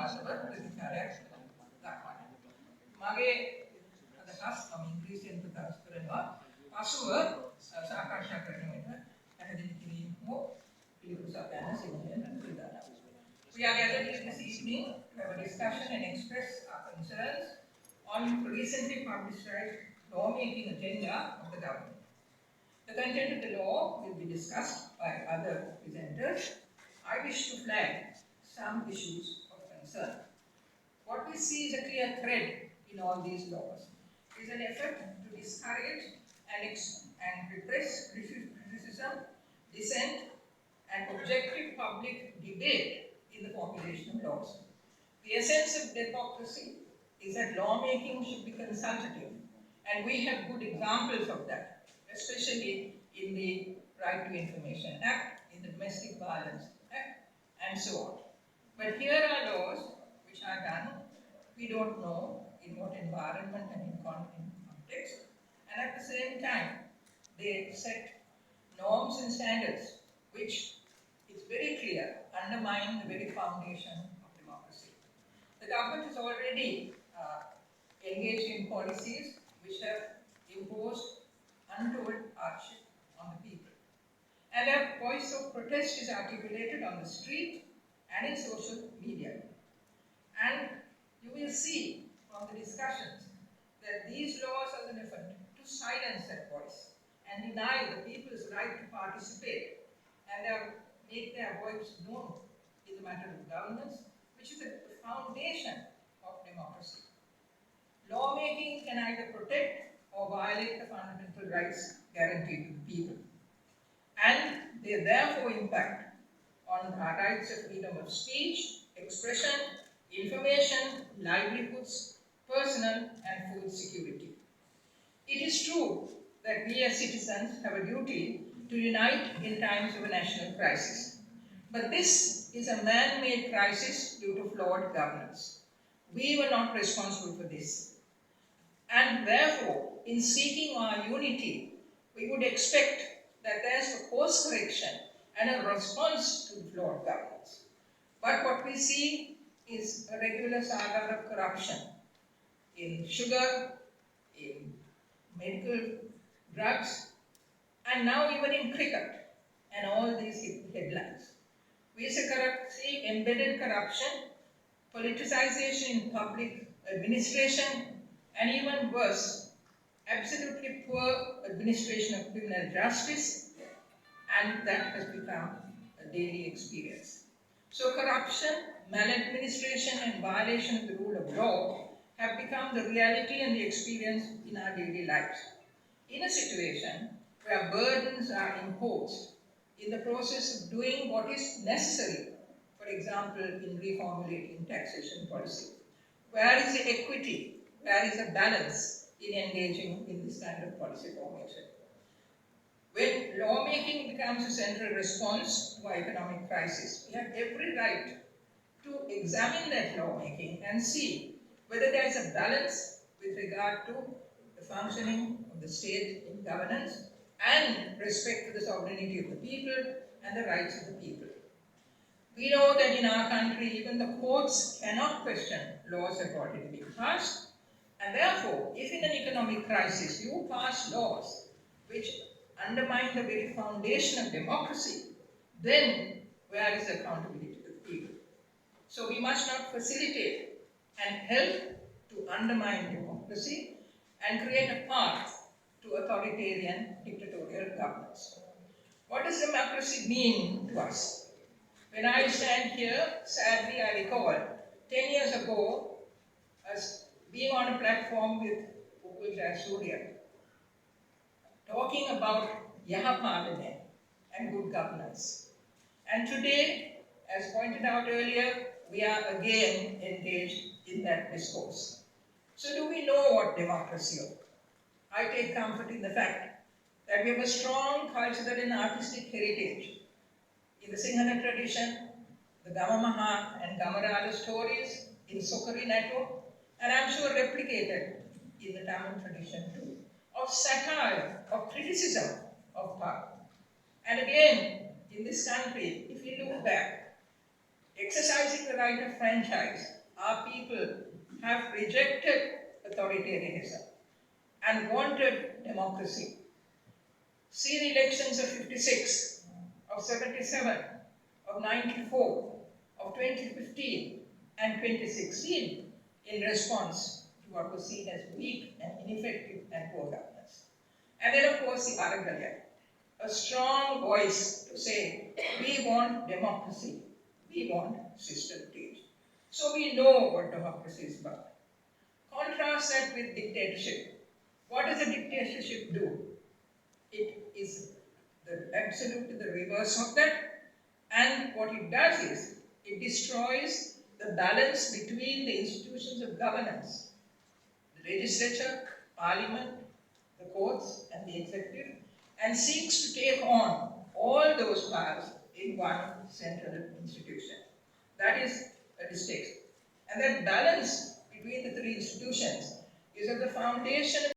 පිළිබඳව ප්‍රතිචාරයක් දක්වන්න. මගේ අදහස් මම ඉංග්‍රීසියෙන් ප්‍රකාශ කරනවා. පසුව සාකච්ඡා කරන විට පැහැදිලි කිරීම හෝ පිළිතුරු සපයන සිදුවෙන පිළිදාන. We are gathered here this evening to have a discussion and express our concerns on recently published lawmaking agenda of the government. The content of the law will be discussed by other presenters. I wish to flag some issues of concern. What we see is a clear thread in all these laws. It is an effort to discourage and repress criticism, dissent, and objective public debate in the formulation of laws. The essence of democracy is that lawmaking should be consultative, and we have good examples of that, especially in the Right to Information Act, in the Domestic Violence Act, and so on. But here are laws which are done, we don't know in what environment and in context, and at the same time, they set norms and standards which, it's very clear, undermine the very foundation of democracy. The government has already engaged in policies which have imposed untold hardship on the people. And a voice of protest is articulated on the street and in social media. And you will see from the discussions that these laws are an effort to silence that voice and deny the people's right to participate and make their voice known in the matter of governance, which is the foundation of democracy. Lawmaking can either protect or violate the fundamental rights guaranteed to the people. And they therefore impact on our rights of freedom of speech, expression, information, livelihoods, personal and food security. It is true that we as citizens have a duty to unite in times of a national crisis. But this is a man-made crisis due to flawed governance. We were not responsible for this. And therefore, in seeking our unity, we would expect that there's a course correction and a response to the flawed governance. But what we see is a regular saga of corruption in sugar, in medical drugs, and now even in cricket, and all these headlines. We see embedded corruption, politicization in public administration, and even worse, absolutely poor administration of criminal justice, and that has become a daily experience. So corruption, maladministration, and violation of the rule of law have become the reality and the experience in our daily lives. In a situation where burdens are imposed in the process of doing what is necessary, for example, in reformulating taxation policy, where is the equity, where is the balance in engaging in this kind of policy formation? When lawmaking becomes a central response to our economic crisis, we have every right to examine that lawmaking and see whether there is a balance with regard to the functioning of the state in governance and respect to the sovereignty of the people and the rights of the people. We know that in our country, even the courts cannot question laws that have already been passed, and therefore, if in an economic crisis you pass laws which undermine the very foundation of democracy, then where is the accountability to the people? So we must not facilitate and help to undermine democracy and create a path to authoritarian dictatorial governance. What does democracy mean to us? When I stand here, sadly I recall 10 years ago as being on a platform with Surya, talking about Yahapalane and good governance. And today, as pointed out earlier, we are again engaged in that discourse. So do we know what democracy is? I take comfort in the fact that we have a strong cultural and artistic heritage. In the Sinhala tradition, the Gamamaha and Gamarala stories, in Sokari Network, and I'm sure replicated in the Tamil tradition too, of satire, of criticism of power. And again, in this country, if you look back, exercising the right of franchise, our people have rejected authoritarianism and wanted democracy. See the elections of 56, of 77, of 94, of 2015 and 2016 in response to what was seen as weak and ineffective and poor governance. And then of course the Aragalya, a strong voice to say, we want democracy, we want system change. So we know what democracy is about. Contrast that with dictatorship. What does a dictatorship do? It is absolutely the reverse of that. And what it does is, it destroys the balance between the institutions of governance, the legislature, parliament, the courts, and the executive, and seeks to take on all those powers in one central institution. That is a mistake. And that balance between the three institutions is at the foundation